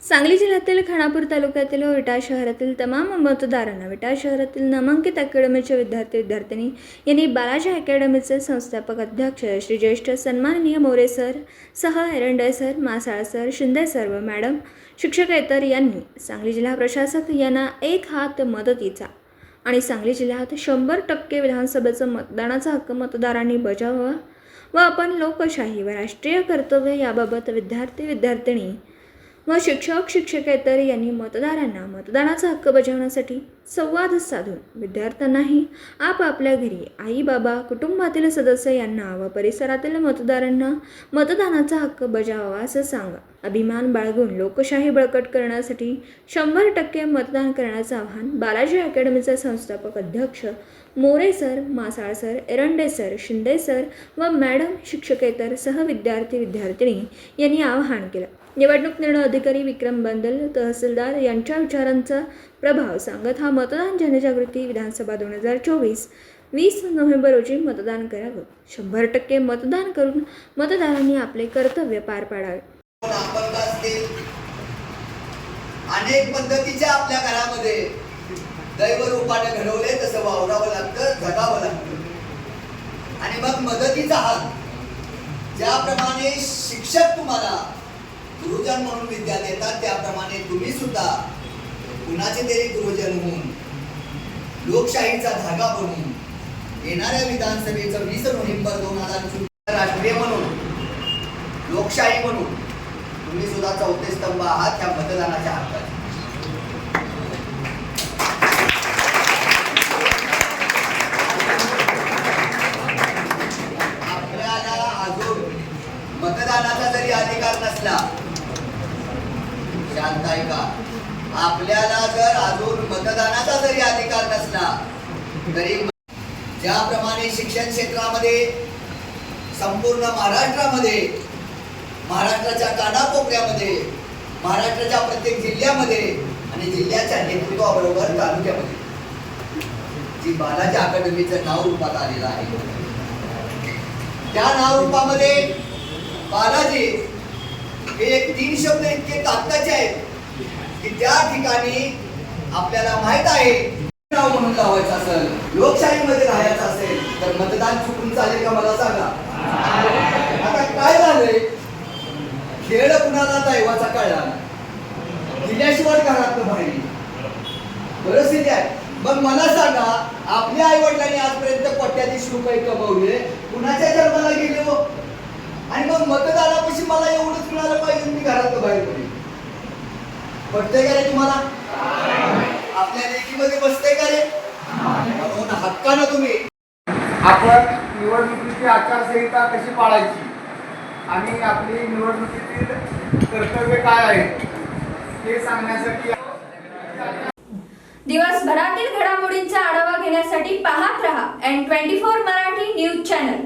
सांगली जिल्ह्यातील खानापूर तालुक्यातील विटा शहरातील तमाम मतदारांना विटा शहरातील नामांकित अकॅडमीचे विद्यार्थी-विद्यार्थिनी यांनी बालाजी अकॅडमीचे संस्थापक अध्यक्ष श्री ज्येष्ठ सन्माननीय मोरे सर सह Erande sir, Masal sir, Shinde sir व मॅडम शिक्षकेतर यांनी सांगली जिल्हा प्रशासक यांना एक हात मदतीचा आणि सांगली जिल्ह्यात 100% विधानसभेचं मतदानाचा हक्क मतदारांनी बजावावा व आपण लोकशाही व राष्ट्रीय कर्तव्य याबाबत विद्यार्थी-विद्यार्थिनी व शिक्षक-शिक्षकेतर यांनी मतदारांना मतदानाचा हक्क बजावण्यासाठी संवाद साधून विद्यार्थ्यांनाही आपापल्या घरी आई बाबा कुटुंबातील सदस्य यांना व परिसरातील मतदारांना मतदानाचा हक्क बजावावा असं सांगा अभिमान बाळगून लोकशाही बळकट करण्यासाठी 100% मतदान करण्याचं आवाहन बालाजी अकॅडमीचे संस्थापक अध्यक्ष More sir, Masal sir, Erande sir, Shinde sir व मॅडम शिक्षकेतर सह विद्यार्थी-विद्यार्थिनी यांनी आवाहन केलं। निवडणूक निर्णय अधिकारी विक्रम बंदल तहसीलदार यांच्या विचारांचा प्रभाव सांगत हा मतदान जनजागृती विधानसभा 2024 20 नोव्हेंबर रोजी मतदान करावं। 100% मतदान करून मतदारांनी आपले कर्तव्य पार पाडावे। अनेक पद्धतीच्या आपल्या घरामध्ये दैव रूपाने घडवले तसं वावरावं लागतं, जगावं लागतं आणि मग मदतीचा हात ज्याप्रमाणे शिक्षक तुम्हाला गुरुजन म्हणून विद्या देतात त्याप्रमाणे तुम्ही सुद्धा कुणाचे तरी गुरुजन होऊन लोकशाहीचा धागा बनवून येणाऱ्या विधानसभेचं 20 नोव्हेंबर 2024 राष्ट्रीय म्हणून लोकशाही म्हणून तुम्ही सुद्धा चौथे स्तंभ आहात त्या मतदानाच्या हक्काचे। आपल्याला अजून मतदानाचा जरी अधिकार नसला, शांत ऐका, आपल्याला जर अजून मतदानाचा जरी अधिकार नसला तरी ज्याप्रमाणे शिक्षण क्षेत्रामध्ये संपूर्ण महाराष्ट्रामध्ये, महाराष्ट्राच्या कानाकोपऱ्यामध्ये, महाराष्ट्राच्या प्रत्येक जिल्ह्यामध्ये आणि जिल्ह्याच्या नेतृत्वाबरोबर तालुक्यामध्ये जी बालाजी अकॅडमीचं नाव रूपात आलेलं आहे त्या नाव रूपामध्ये बालाजी हे एक 3 शब्द इतके ताकदीचे आहेत की त्या ठिकाणी आपल्याला माहित आहे नाव म्हणून लावायचं असेल, लोकशाहीमध्ये राहायचं असेल तर मतदान चुकून चालेल का मला सांगा। आता काय झालंय, खेळ कुणाला दैवाचा कळला दिल्याशिवाय घरात बाहेर परिस्थिती आहे। मग मला सांगा, आपल्या आई वडिलांनी आजपर्यंत कोट्याधीश रुपये कमवले, कुणाच्या जन्माला गेले हो आणि मग मतदानापाशी मला एवढंच मिळालं पाहिजे मी घरात बाहेर पडेल। पटतंय का रे तुम्हाला? आपल्या लेखीमध्ये बसतंय का रे? म्हणून हक्कानं तुम्ही आपण निवडणुकीची आचारसंहिता कशी पाळायची आणि आपली निवडणुकीतील कर्तव्य काय आहे हे सांगण्यासाठी दिवसभरातील घडामोडींचा आढावा घेण्यासाठी पाहत रहा N24 मराठी न्यूज चॅनल।